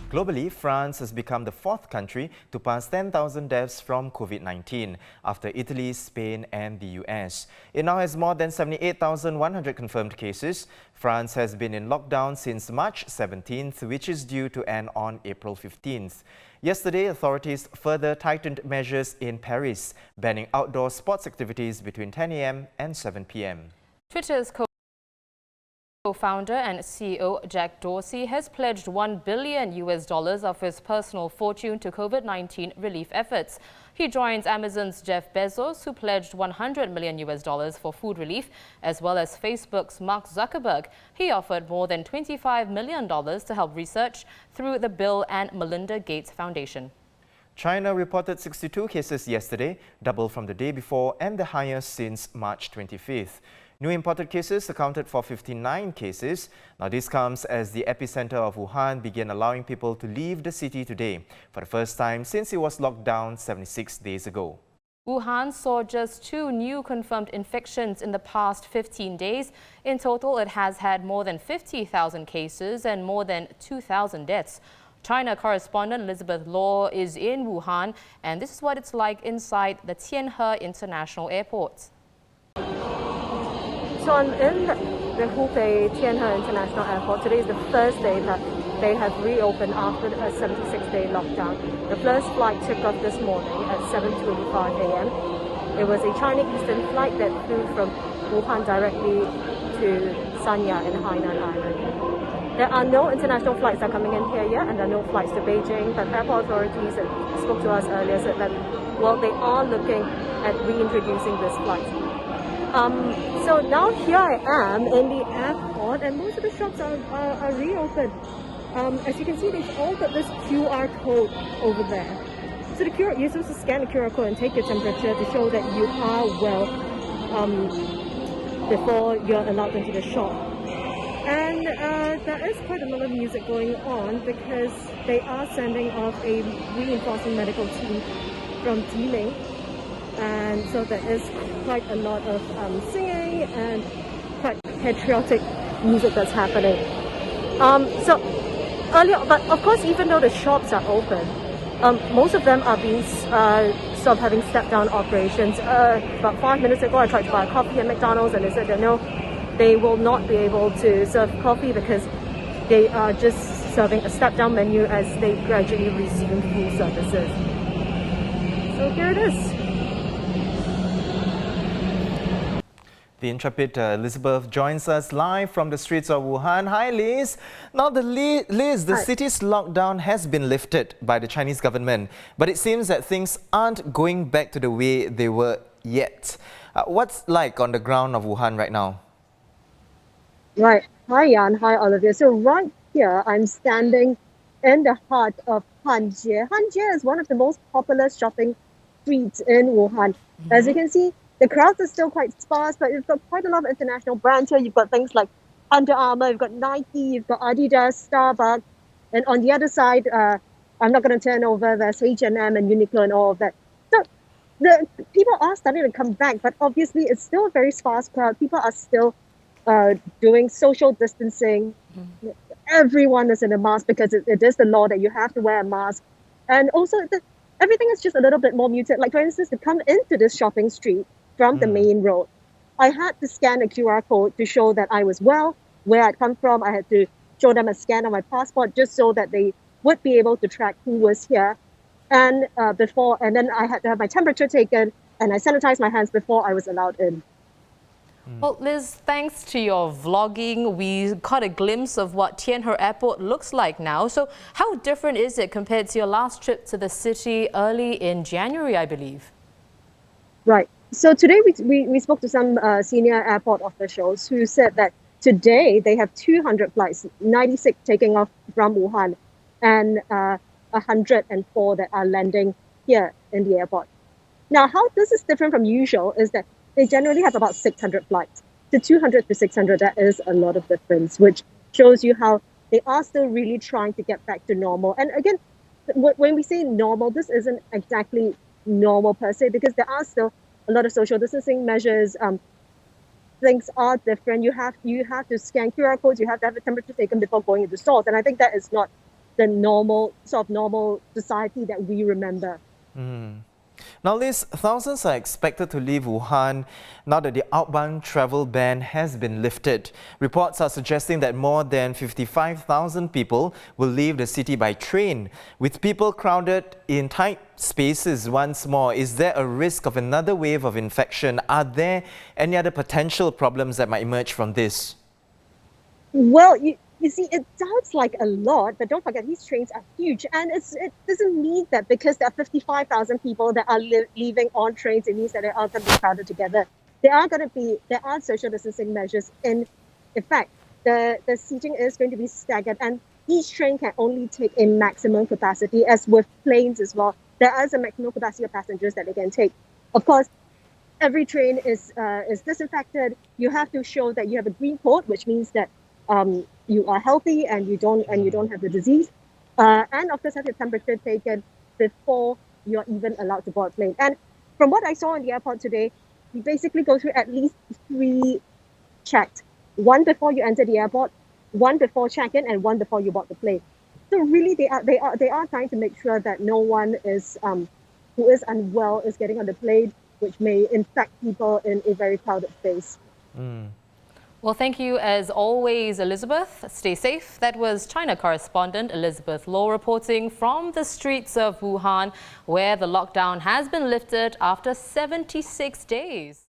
Globally, France has become the fourth country to pass 10,000 deaths from COVID-19 after Italy, Spain and the US. It now has more than 78,100 confirmed cases. France has been in lockdown since March 17th, which is due to end on April 15th. Yesterday, authorities further tightened measures in Paris, banning outdoor sports activities between 10 a.m. and 7 p.m. Twitter's co-founder and CEO Jack Dorsey has pledged $1 billion of his personal fortune to COVID-19 relief efforts. He joins Amazon's Jeff Bezos, who pledged $100 million for food relief, as well as Facebook's Mark Zuckerberg. He offered more than $25 million to help research through the Bill and Melinda Gates Foundation. China reported 62 cases yesterday, double from the day before and the highest since March 25th. New imported cases accounted for 59 cases. Now this comes as the epicenter of Wuhan began allowing people to leave the city today, for the first time since it was locked down 76 days ago. Wuhan saw just 2 new confirmed infections in the past 15 days. In total, it has had more than 50,000 cases and more than 2,000 deaths. China correspondent Elizabeth Law is in Wuhan, and this is what it's like inside the Tianhe International Airport. So I'm in the Hubei Tianhe International Airport. Today is the first day that they have reopened after a 76-day lockdown. The first flight took off this morning at 7:25 a.m. It was a China Eastern flight that flew from Wuhan directly to Sanya in Hainan Island. There are no international flights that are coming in here yet, and there are no flights to Beijing, but airport authorities that spoke to us earlier said that, well, they are looking at reintroducing this flight. So now here I am in the airport, and most of the shops are reopened. As you can see, they've all got this QR code over there. So you're supposed to scan the QR code and take your temperature to show that you are well before you're allowed into the shop. And there is quite a lot of music going on because they are sending off a reinforcing medical team from Jilin. And so there is quite a lot of singing and quite patriotic music that's happening. So earlier, but of course, even though the shops are open, most of them are being sort of having step-down operations. About 5 minutes ago, I tried to buy a coffee at McDonald's, and they said that no, they will not be able to serve coffee because they are just serving a step-down menu as they gradually resume full services. So here it is. The intrepid Elizabeth joins us live from the streets of Wuhan. Hi, Liz. Now, Liz, the city's lockdown has been lifted by the Chinese government, but it seems that things aren't going back to the way they were yet. What's like on the ground of Wuhan right now? Right. Hi, Jan. Hi, Olivia. So right here, I'm standing in the heart of Hanjie. Hanjie is one of the most popular shopping streets in Wuhan. As you can see, the crowds are still quite sparse, but you've got quite a lot of international brands here. You've got things like Under Armour, you've got Nike, you've got Adidas, Starbucks, and on the other side, I'm not going to turn over, there's H&M and Uniqlo and all of that. So the people are starting to come back, but obviously it's still a very sparse crowd. People are still doing social distancing. Everyone is in a mask because it is the law that you have to wear a mask. And also, everything is just a little bit more muted. Like, for instance, to come into this shopping street from the main road, I had to scan a QR code to show that I was well, where I'd come from. I had to show them a scan of my passport just so that they would be able to track who was here. And then I had to have my temperature taken, and I sanitized my hands before I was allowed in. Well, Liz, thanks to your vlogging, we caught a glimpse of what Tianhe Airport looks like now. So how different is it compared to your last trip to the city early in January, I believe? Right. So today we spoke to some senior airport officials who said that today they have 200 flights, 96 taking off from Wuhan, and 104 that are landing here in the airport. Now, how this is different from usual is that they generally have about 600 flights. To 200 to 600, that is a lot of difference, which shows you how they are still really trying to get back to normal. And again, when we say normal, this isn't exactly normal per se, because there are still a lot of social distancing measures. Things are different. You have to scan QR codes. You have to have a temperature taken before going into stores. And I think that is not the normal society that we remember. Now, Liz, thousands are expected to leave Wuhan now that the outbound travel ban has been lifted. Reports are suggesting that more than 55,000 people will leave the city by train. With people crowded in tight spaces once more, is there a risk of another wave of infection? Are there any other potential problems that might emerge from this? Well, you see, it sounds like a lot, but don't forget, these trains are huge. And it doesn't mean that because there are 55,000 people that are leaving on trains, it means that they are going to be crowded together. There are social distancing measures in effect. The seating is going to be staggered, and each train can only take a maximum capacity, as with planes as well. There is a maximum capacity of passengers that they can take. Of course, every train is disinfected. You have to show that you have a green code, which means that you are healthy and you don't have the disease, and of course have your temperature taken before you're even allowed to board a plane. And from what I saw in the airport today, you basically go through at least 3 checks: one before you enter the airport, one before check-in, and one before you board the plane. So really, they are trying to make sure that no one is who is unwell is getting on the plane, which may infect people in a very crowded space. Well, thank you as always, Elizabeth. Stay safe. That was China correspondent Elizabeth Law reporting from the streets of Wuhan, where the lockdown has been lifted after 76 days.